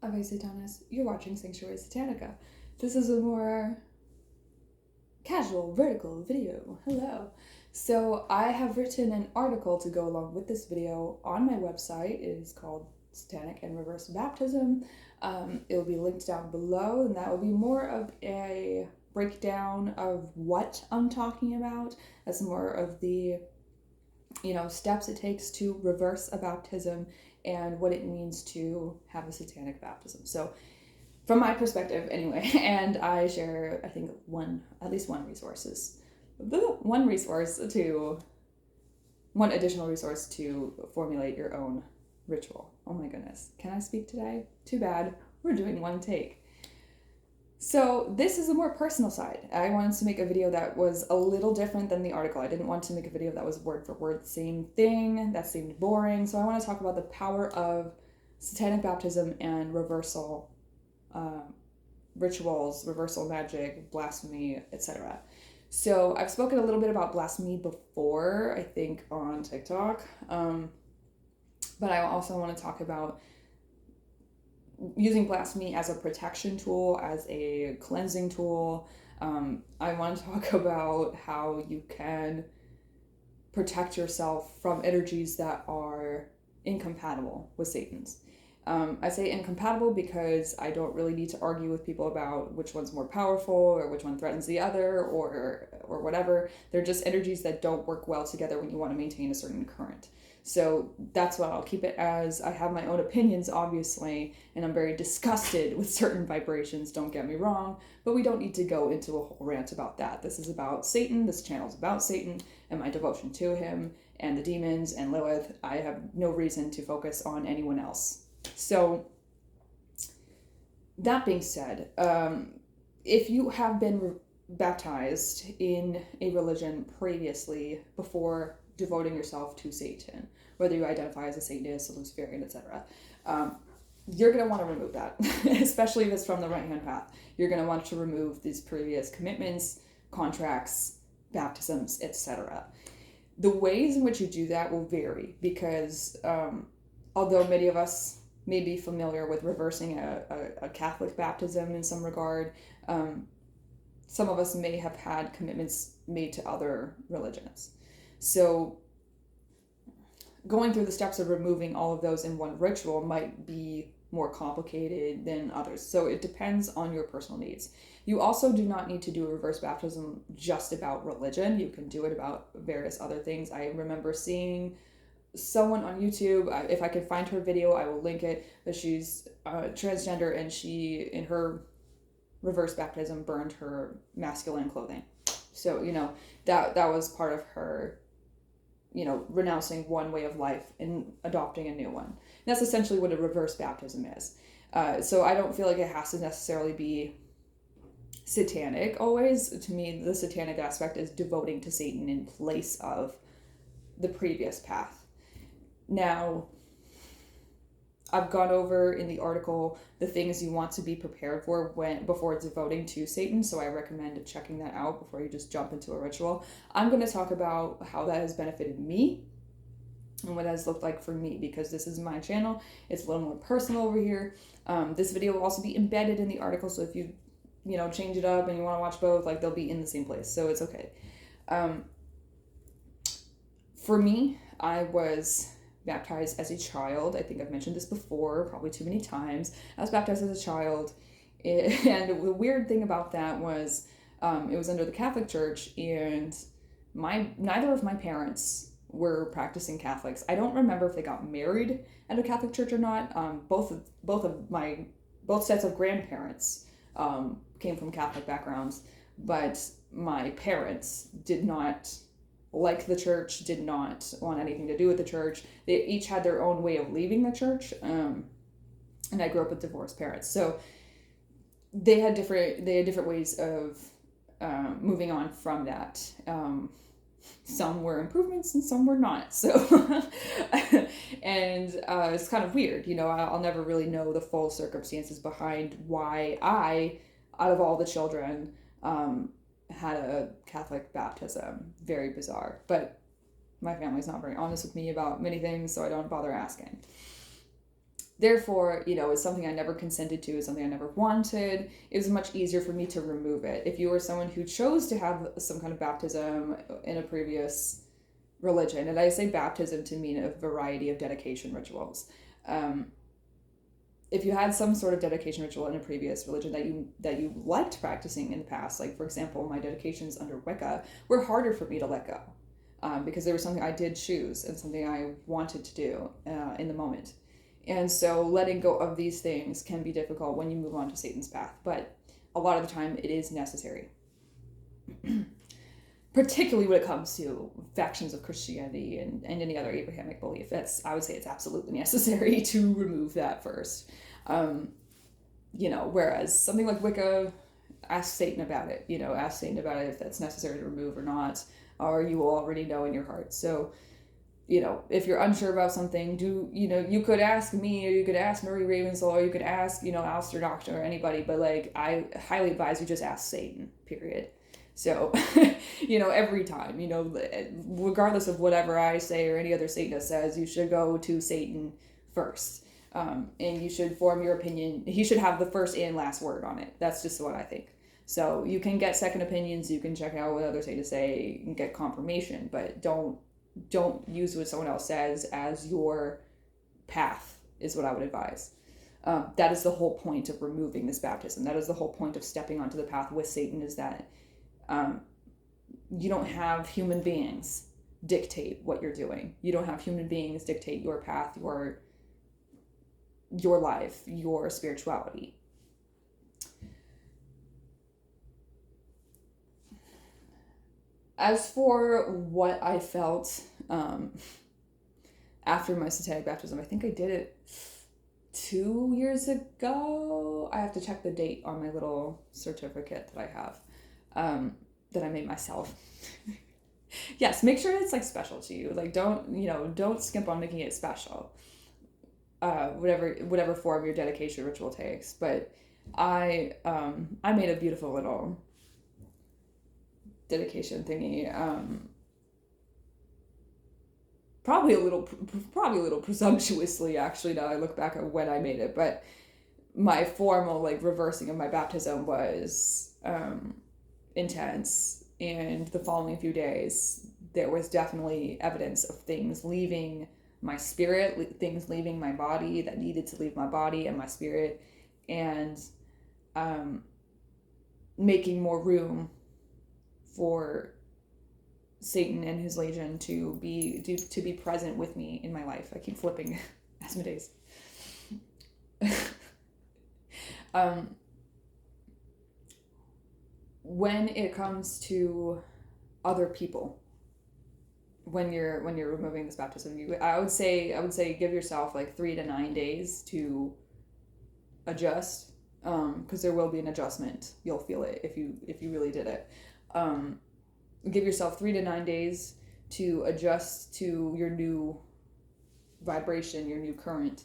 Ave Satanis, you're watching Sanctuary Satanica. This is a more casual, vertical video. Hello. So I have written an article to go along with this video on my website. It is called Satanic and Reverse Baptism. It will be linked down below, and that will be more of a breakdown of what I'm talking about, as more of the steps it takes to reverse a baptism and what it means to have a satanic baptism. So from my perspective anyway, and I share, I think, one additional resource to formulate your own ritual. Oh my goodness. Can I speak today? Too bad. We're doing one take. So this is a more personal side. I wanted to make a video that was a little different than the article. I didn't want to make a video that was word for word the same thing. That seemed boring. So I want to talk about the power of satanic baptism and reversal rituals, reversal magic, blasphemy, etc. So I've spoken a little bit about blasphemy before, I think on TikTok. But I also want to talk about using blasphemy as a protection tool, as a cleansing tool. I want to talk about how you can protect yourself from energies that are incompatible with Satan's. I say incompatible because I don't really need to argue with people about which one's more powerful or which one threatens the other or whatever. They're just energies that don't work well together when you want to maintain a certain current. So that's what I'll keep it as. I have my own opinions, obviously, and I'm very disgusted with certain vibrations, don't get me wrong, but we don't need to go into a whole rant about that. This is about Satan, this channel is about Satan, and my devotion to him, and the demons, and Lilith. I have no reason to focus on anyone else. So, that being said, if you have been baptized in a religion previously before devoting yourself to Satan, whether you identify as a Satanist, a Luciferian, etc., you're going to want to remove that, especially if it's from the right-hand path. You're going to want to remove these previous commitments, contracts, baptisms, etc. The ways in which you do that will vary because although many of us may be familiar with reversing a Catholic baptism in some regard, some of us may have had commitments made to other religions. So going through the steps of removing all of those in one ritual might be more complicated than others. So it depends on your personal needs. You also do not need to do a reverse baptism just about religion. You can do it about various other things. I remember seeing someone on YouTube, if I can find her video, I will link it, but she's transgender, and she, in her reverse baptism, burned her masculine clothing. So, that was part of her, renouncing one way of life and adopting a new one. And that's essentially what a reverse baptism is. So I don't feel like it has to necessarily be satanic always. To me, the satanic aspect is devoting to Satan in place of the previous path. Now, I've gone over in the article the things you want to be prepared for before devoting to Satan, so I recommend checking that out before you just jump into a ritual. I'm going to talk about how that has benefited me and what that has looked like for me, because this is my channel. It's a little more personal over here. This video will also be embedded in the article, so if you change it up and you want to watch both, they'll be in the same place, so it's okay. For me, I was baptized as a child. I think I've mentioned this before, probably too many times. I was baptized as a child, and the weird thing about that was it was under the Catholic Church, and neither of my parents were practicing Catholics. I don't remember if they got married at a Catholic church or not. Both sets of grandparents came from Catholic backgrounds, but my parents did not like the church, did not want anything to do with the church. They each had their own way of leaving the church, and I grew up with divorced parents, so they had different ways of moving on from that. Some were improvements and some were not. So, and it's kind of weird, I'll never really know the full circumstances behind why I, out of all the children, had a Catholic baptism. Very bizarre, but my family's not very honest with me about many things, so I don't bother asking. Therefore, it's something I never consented to, it's something I never wanted. It was much easier for me to remove it. If you were someone who chose to have some kind of baptism in a previous religion, and I say baptism to mean a variety of dedication rituals. If you had some sort of dedication ritual in a previous religion that you liked practicing in the past, like for example, my dedications under Wicca were harder for me to let go, because there was something I did choose and something I wanted to do in the moment. And so letting go of these things can be difficult when you move on to Satan's path, but a lot of the time it is necessary. Particularly when it comes to factions of Christianity and any other Abrahamic belief. I would say it's absolutely necessary to remove that first. Whereas something like Wicca, ask Satan about it. Ask Satan about it if that's necessary to remove or not, or you will already know in your heart. So, if you're unsure about something, you could ask me, or you could ask Marie Ravensall, or you could ask, Alistair Doctor or anybody, but I highly advise you just ask Satan, period. So, every time, regardless of whatever I say or any other Satanist says, you should go to Satan first. And you should form your opinion. He should have the first and last word on it. That's just what I think. So you can get second opinions, you can check out what others say to say and get confirmation, but don't use what someone else says as your path, is what I would advise. That is the whole point of removing this baptism. That is the whole point of stepping onto the path with Satan, is that you don't have human beings dictate what you're doing. You don't have human beings dictate your path, your life, your spirituality. As for what I felt after my satanic baptism, I think I did it 2 years ago. I have to check the date on my little certificate that I have, that I made myself. Yes, make sure it's special to you. Don't skimp on making it special. Whatever form your dedication ritual takes. But I made a beautiful little dedication thingy. Probably a little presumptuously, actually, now I look back at when I made it, but my formal reversing of my baptism was intense, and the following few days there was definitely evidence of things leaving my spirit, things leaving my body that needed to leave my body and my spirit, and making more room for Satan and his legion to be present with me in my life. I keep flipping Asmodeus. When it comes to other people, when you're removing this baptism, I would say give yourself 3 to 9 days to adjust, because there will be an adjustment. You'll feel it if you really did it. Give yourself 3 to 9 days to adjust to your new vibration, your new current.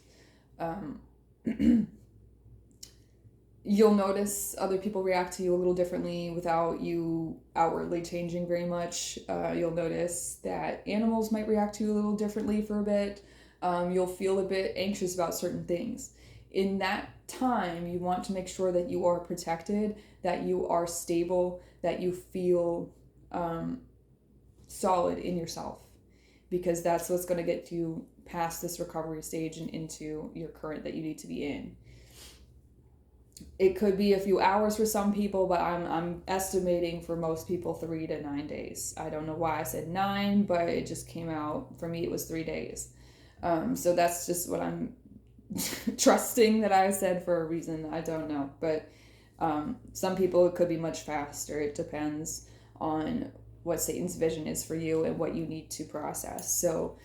You'll notice other people react to you a little differently without you outwardly changing very much. You'll notice that animals might react to you a little differently for a bit. You'll feel a bit anxious about certain things. In that time, you want to make sure that you are protected, that you are stable, that you feel solid in yourself, because that's what's going to get you past this recovery stage and into your current that you need to be in. It could be a few hours for some people, but I'm estimating for most people 3 to 9 days. I don't know why I said 9, but it just came out. For me, it was 3 days. So that's just what I'm trusting that I said for a reason. I don't know. But some people, it could be much faster. It depends on what Satan's vision is for you and what you need to process. So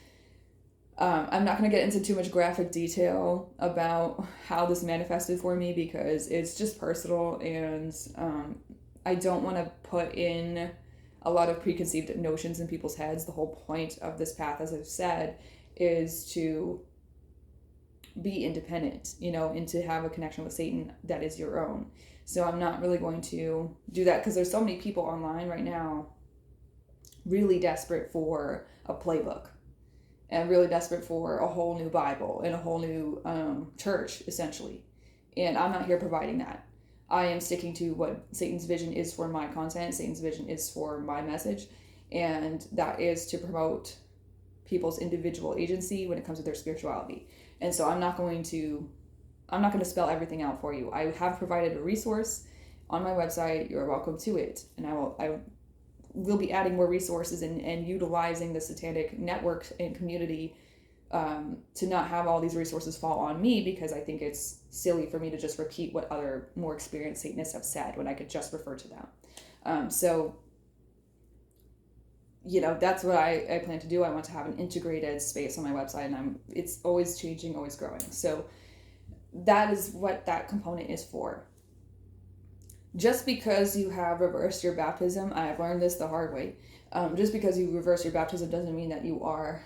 I'm not going to get into too much graphic detail about how this manifested for me, because it's just personal, and I don't want to put in a lot of preconceived notions in people's heads. The whole point of this path, as I've said, is to be independent, and to have a connection with Satan that is your own. So I'm not really going to do that, because there's so many people online right now really desperate for a playbook. and really desperate for a whole new Bible and a whole new church, essentially. And I'm not here providing that. I am sticking to what Satan's vision is for my content. Satan's vision is for my message. And that is to promote people's individual agency when it comes to their spirituality. And so I'm not going to spell everything out for you. I have provided a resource on my website. You're welcome to it. And I will be adding more resources and utilizing the Satanic network and community to not have all these resources fall on me, because I think it's silly for me to just repeat what other more experienced Satanists have said when I could just refer to them. So, that's what I plan to do. I want to have an integrated space on my website, and it's always changing, always growing. So that is what that component is for. Just because you have reversed your baptism, I have learned this the hard way. Just because you reverse your baptism doesn't mean that you are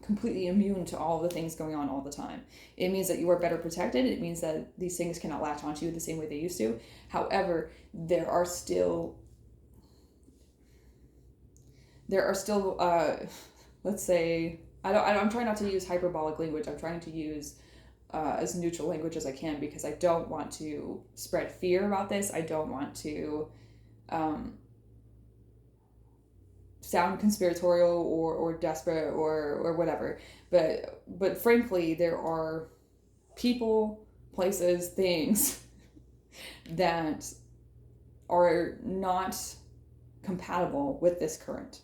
completely immune to all the things going on all the time. It means that you are better protected. It means that these things cannot latch onto you the same way they used to. However, there are still let's say, I'm trying not to use hyperbolic language. I'm trying to use as neutral language as I can, because I don't want to spread fear about this. I don't want to sound conspiratorial or desperate or whatever. But frankly, there are people, places, things that are not compatible with this current.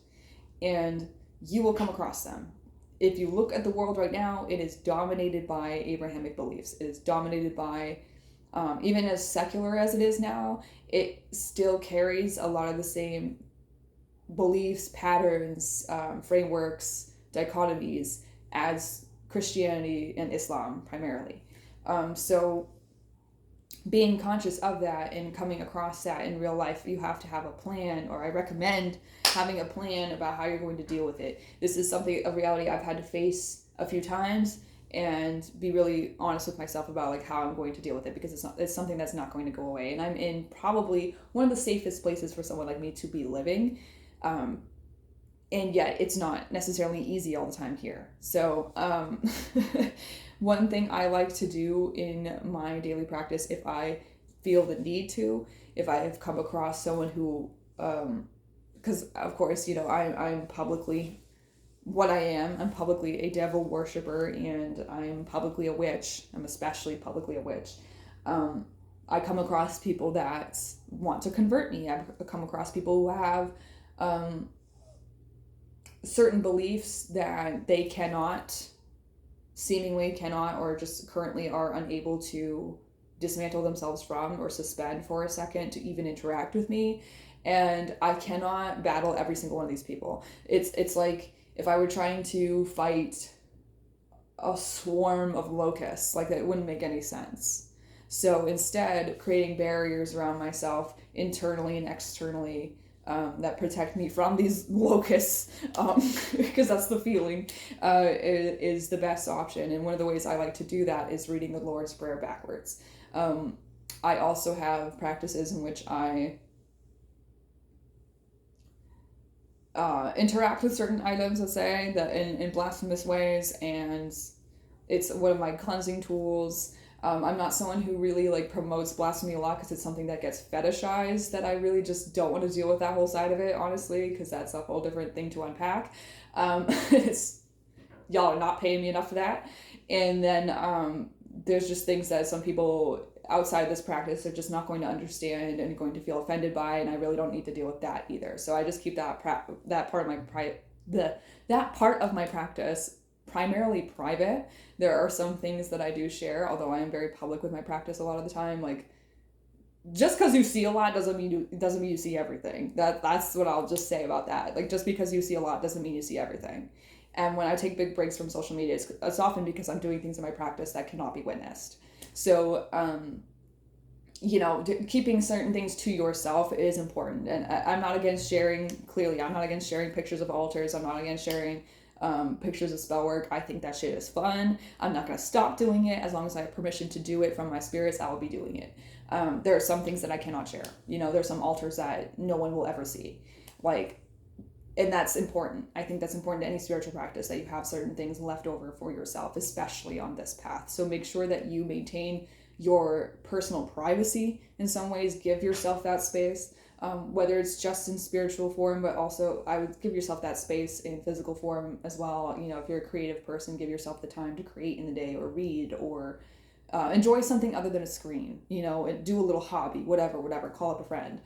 And you will come across them. If you look at the world right now, it is dominated by Abrahamic beliefs. It is dominated by, even as secular as it is now, it still carries a lot of the same beliefs, patterns, frameworks, dichotomies as Christianity and Islam primarily. So being conscious of that and coming across that in real life, you have to have a plan, or I recommend having a plan about how you're going to deal with it. This is a reality I've had to face a few times, and be really honest with myself about how I'm going to deal with it, because it's something that's not going to go away. And I'm in probably one of the safest places for someone like me to be living. And yet it's not necessarily easy all the time here. So, one thing I like to do in my daily practice, if I feel the need to, if I have come across someone who, because of course, I'm publicly what I am. I'm publicly a devil worshiper, and I'm publicly a witch. I'm especially publicly a witch. I come across people that want to convert me. I've come across people who have certain beliefs that they seemingly cannot, or just currently are unable to dismantle themselves from or suspend for a second to even interact with me. And I cannot battle every single one of these people. It's like if I were trying to fight a swarm of locusts, that wouldn't make any sense. So instead, creating barriers around myself internally and externally that protect me from these locusts, because that's the feeling, is the best option. And one of the ways I like to do that is reading the Lord's Prayer backwards. I also have practices in which I interact with certain items, let's say, that in blasphemous ways, and it's one of my cleansing tools. I'm not someone who really promotes blasphemy a lot, because it's something that gets fetishized, that I really just don't want to deal with that whole side of it, honestly, because that's a whole different thing to unpack. Y'all are not paying me enough for that. And then there's just things that some people outside this practice are just not going to understand and going to feel offended by, and I really don't need to deal with that either. So I just keep that part of my practice primarily private. There are some things that I do share, although I am very public with my practice a lot of the time. Just because you see a lot doesn't mean you see everything. That's what I'll just say about that. Just because you see a lot doesn't mean you see everything. And when I take big breaks from social media, it's often because I'm doing things in my practice that cannot be witnessed. So, keeping certain things to yourself is important. And I'm not against sharing, clearly, I'm not against sharing pictures of altars. I'm not against sharing pictures of spell work. I think that shit is fun. I'm not going to stop doing it. As long as I have permission to do it from my spirits, I will be doing it. There are some things that I cannot share. There's some altars that no one will ever see. And that's important. I think that's important to any spiritual practice, that you have certain things left over for yourself, especially on this path. So make sure that you maintain your personal privacy in some ways. Give yourself that space, whether it's just in spiritual form, but also I would give yourself that space in physical form as well. You know, if you're a creative person, give yourself the time to create in the day, or read, or enjoy something other than a screen, you know, and do a little hobby, whatever, call up a friend.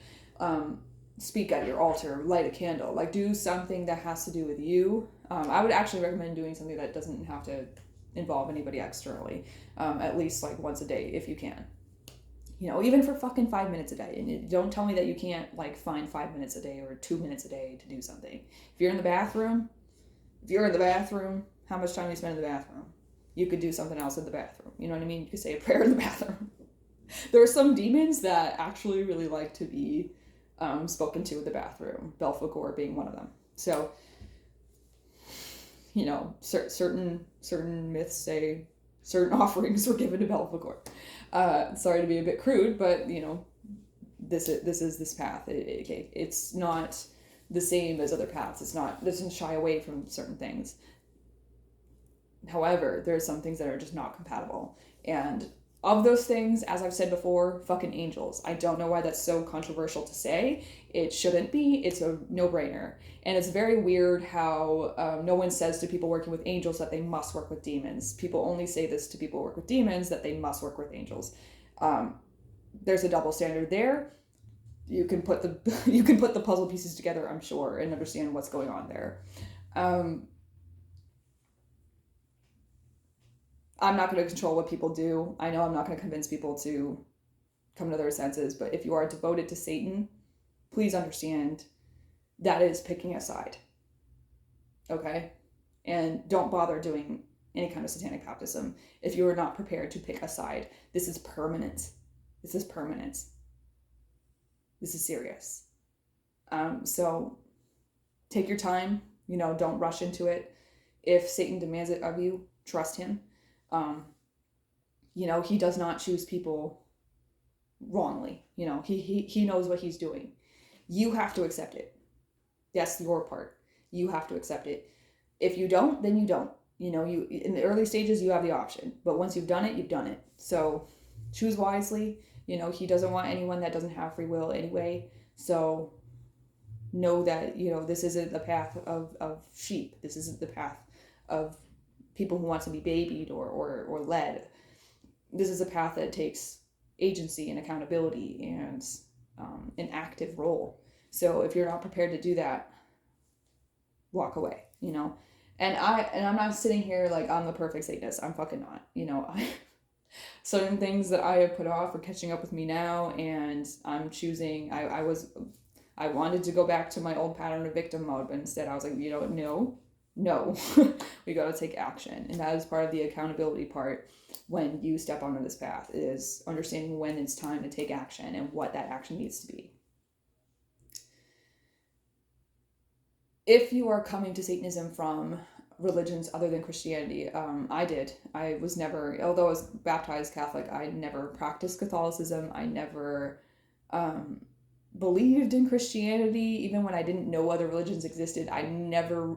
Speak at your altar, light a candle, like do something that has to do with you. I would actually recommend doing something that doesn't have to involve anybody externally, at least like once a day if you can. You know, even for fucking 5 minutes a day. And don't tell me that you can't like find 5 minutes a day or 2 minutes a day to do something. If you're in the bathroom, how much time do you spend in the bathroom? You could do something else in the bathroom. You know what I mean? You could say a prayer in the bathroom. There are some demons that actually really like to be spoken to in the bathroom, Belphegor being one of them. So, you know, certain myths say certain offerings were given to Belphegor. Sorry to be a bit crude, but you know, this is this path. It's not the same as other paths. It doesn't shy away from certain things. However, there are some things that are just not compatible. And of those things, as I've said before, fucking angels. I don't know why that's so controversial to say. It shouldn't be. It's a no-brainer. And it's very weird how no one says to people working with angels that they must work with demons. People only say this to people who work with demons, that they must work with angels. There's a double standard there. You can put the puzzle pieces together, I'm sure, and understand what's going on there. I'm not going to control what people do. I know I'm not going to convince people to come to their senses, but if you are devoted to Satan, please understand that is picking a side. Okay? And don't bother doing any kind of satanic baptism if you are not prepared to pick a side. This is permanent. This is serious. So take your time, you know, don't rush into it. If Satan demands it of you, trust him. You know, he does not choose people wrongly. You know, he knows what he's doing. You have to accept it. That's your part. You have to accept it. If you don't, then you don't. You know, you in the early stages, you have the option. But once you've done it, you've done it. So choose wisely. You know, he doesn't want anyone that doesn't have free will anyway. So know that, you know, this isn't the path of sheep. This isn't the path of people who want to be babied or led. This is a path that takes agency and accountability and an active role. So if you're not prepared to do that, walk away, you know. And I'm not sitting here like I'm the perfect Satanist. I'm fucking not. You know, certain things that I have put off are catching up with me now, and I'm choosing. I wanted to go back to my old pattern of victim mode, but instead I was like, you know, no, we got to take action. And that is part of the accountability part when you step onto this path, is understanding when it's time to take action and what that action needs to be. If you are coming to Satanism from religions other than Christianity, I was never, although I was baptized Catholic, I never practiced Catholicism. I never believed in Christianity. Even when I didn't know other religions existed, I never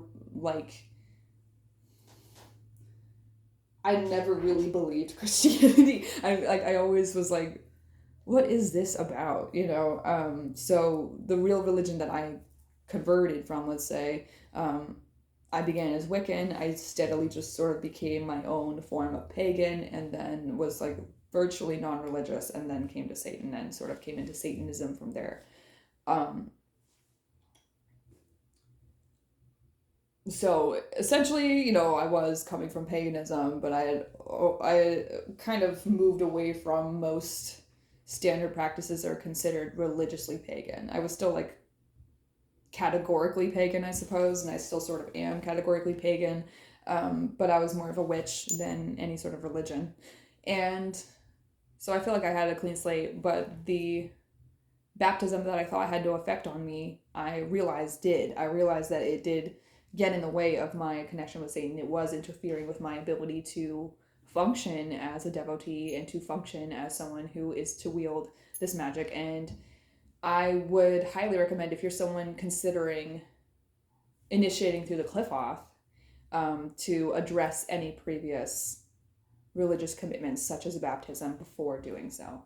really believed Christianity. I always was like, what is this about? You know? So the real religion that I converted from, let's say, I began as Wiccan. I steadily just sort of became my own form of pagan, and then was like virtually non-religious, and then came to Satan and sort of came into Satanism from there. So essentially, you know, I was coming from paganism, but I kind of moved away from most standard practices that are considered religiously pagan. I was still like categorically pagan, I suppose, and I still sort of am categorically pagan, but I was more of a witch than any sort of religion. And so I feel like I had a clean slate, but the baptism that I thought had no effect on me, I realized that it did get in the way of my connection with Satan. It was interfering with my ability to function as a devotee and to function as someone who is to wield this magic. And I would highly recommend, if you're someone considering initiating through the Qliphoth to address any previous religious commitments, such as baptism, before doing so.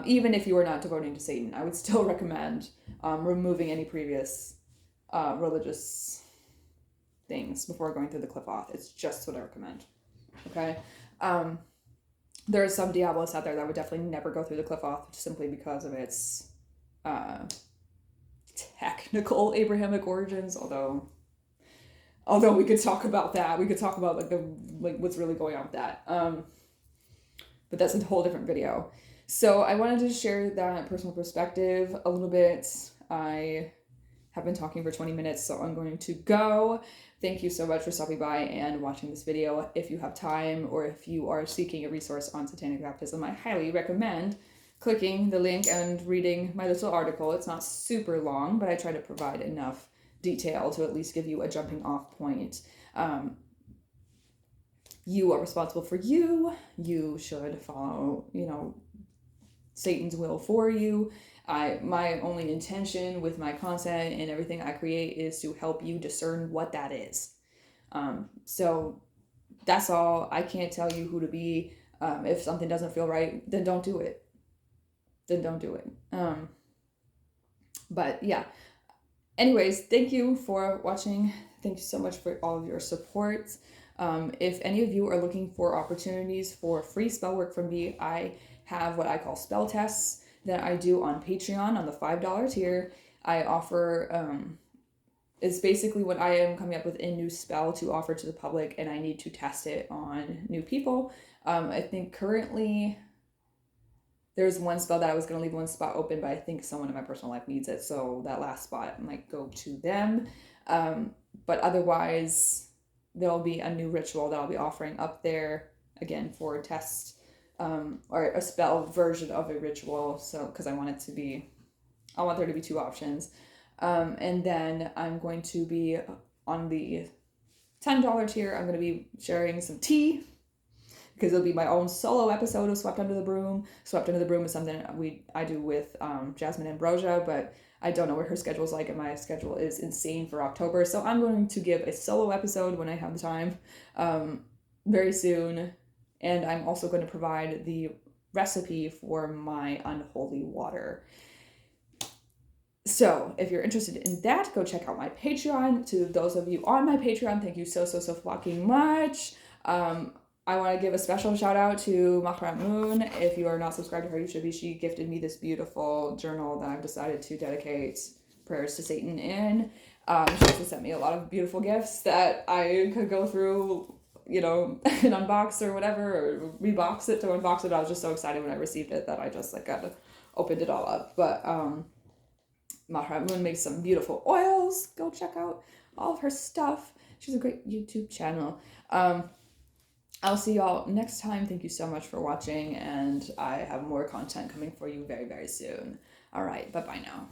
Even if you are not devoting to Satan, I would still recommend removing any previous religious things before going through the Qliphoth. It's just what I recommend. Okay? There are some Diabolists out there that would definitely never go through the Qliphoth simply because of its technical Abrahamic origins, although we could talk about that. We could talk about what's really going on with that. But that's a whole different video. So I wanted to share that personal perspective a little bit. I have been talking for 20 minutes, so I'm going to go. Thank you so much for stopping by and watching this video. If you have time, or if you are seeking a resource on satanic baptism, I highly recommend clicking the link and reading my little article. It's not super long, but I try to provide enough detail to at least give you a jumping off point. You are responsible for you. You should follow, Satan's will for you. My only intention with my content and everything I create is to help you discern what that is. So that's all. I can't tell you who to be. If something doesn't feel right, then don't do it. But yeah. Anyways, thank you for watching. Thank you so much for all of your support. If any of you are looking for opportunities for free spell work from me, I have what I call spell tests that I do on Patreon on the $5 tier. I offer, it's basically when I am coming up with a new spell to offer to the public and I need to test it on new people. I think currently there's one spell that I was going to leave one spot open, but I think someone in my personal life needs it, so that last spot might go to them. But otherwise, there'll be a new ritual that I'll be offering up there, again, for test, or a spell version of a ritual, so because I want there to be two options. And then I'm going to be on the $10 tier, I'm going to be sharing some tea, because it'll be my own solo episode of Swept Under the Broom. Swept Under the Broom is something I do with Jasmine Ambrosia, but I don't know what her schedule's like, and my schedule is insane for October. So I'm going to give a solo episode when I have the time very soon. And I'm also going to provide the recipe for my unholy water. So if you're interested in that, go check out my Patreon. To those of you on my Patreon, thank you so fucking much. I want to give a special shout out to Mauharet Moon. If you are not subscribed to her, you should be. She gifted me this beautiful journal that I've decided to dedicate prayers to Satan in. She also sent me a lot of beautiful gifts that I could go through, and unbox or whatever, or rebox it to unbox it. I was just so excited when I received it that I just opened it all up. But Mauharet Moon makes some beautiful oils. Go check out all of her stuff. She's a great YouTube channel. I'll see y'all next time. Thank you so much for watching, and I have more content coming for you very, very soon. All right, bye-bye now.